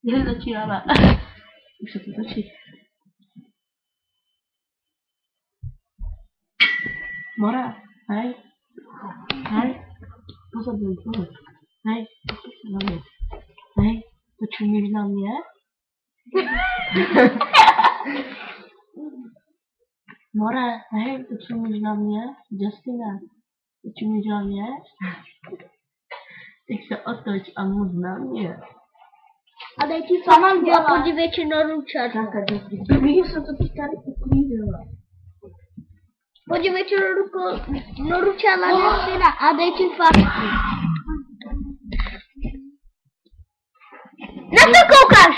Kde začínáme? Už se to točí. Mora, hej. Hej. Pozor, pozor. Hej, na mě. Hej, to čumíš na mě? Mora, hej, to čumíš na mě? Justina, to čumíš na mě? Tak se otoč a mluv na mě. A dej ti co mám dělat, podívej, či noručat. Tak a já jsem to teď tady uklízela. Podívej, či noručala Justina a dej ti fakt. Na co koukáš?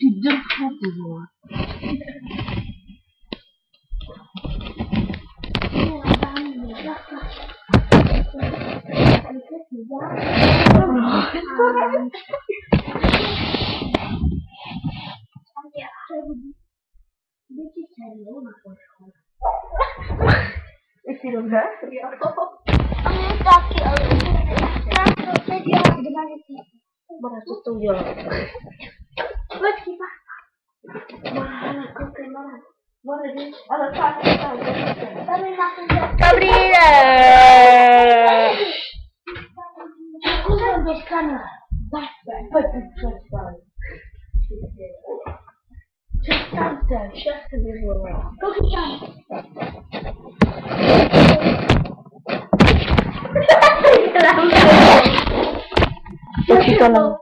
Ty drchku, ty vole. Jsi dobře? A mě taky, ale já to teď dělám, kde mám děti. Mora, co jsi to udělala? Počkej, Mora, koukej, Mora. Mora, víš, ale fakt, tady na to. Dobrý den! Kuzem do skana. Pojď, přestaň. Přestaňte, všechny vyvolá. Koukej tam. Počí to nám.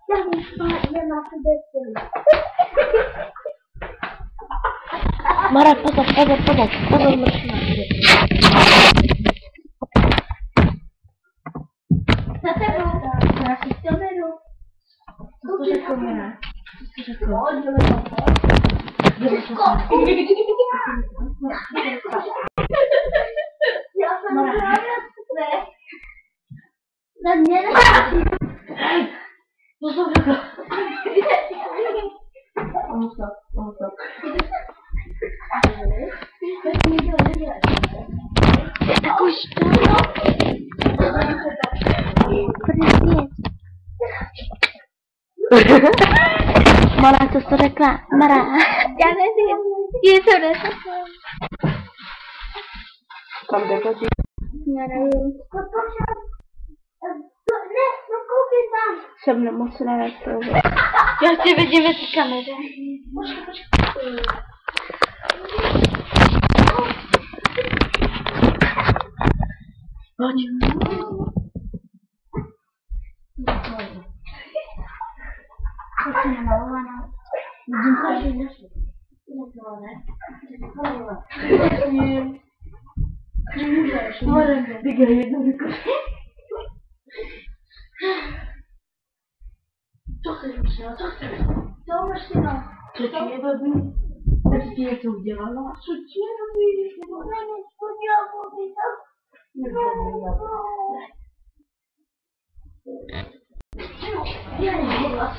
Já bych spát, je na sebe. Mara, pozor, mršina. Za tebou. Já si to beru. Co to řekl mě? Co to řekl? Já jsem právě své. Na mě Co to řekl? Stop. Tak už to. Mara, co jsi řekla? Mara. Já nevím. Je to neřekla. Kam jde to ti? Já nevím. Ne, no koukej tam. Jsem nemocná, já tě vidím ve té kameře. Pojď. To je namalovaná. Vidím to, že nešli. Můžeš. Díky, jednou vykořit. Co chceš, Mršina, co chceš? To Mršina. Co ti je blbý? Co ti něco udělala? Co ti je blbý? Já něco dělám,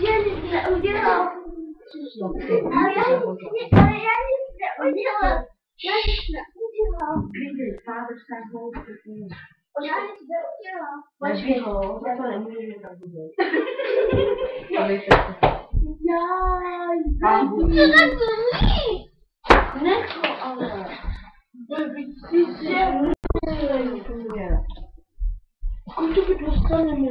Já nic neudělal. Ale já nic neudělal. Počkej, za to nemůžeš jen tak vidět. Co tak zlý? Necho, ale. Ty si se... Konču by dostaneme.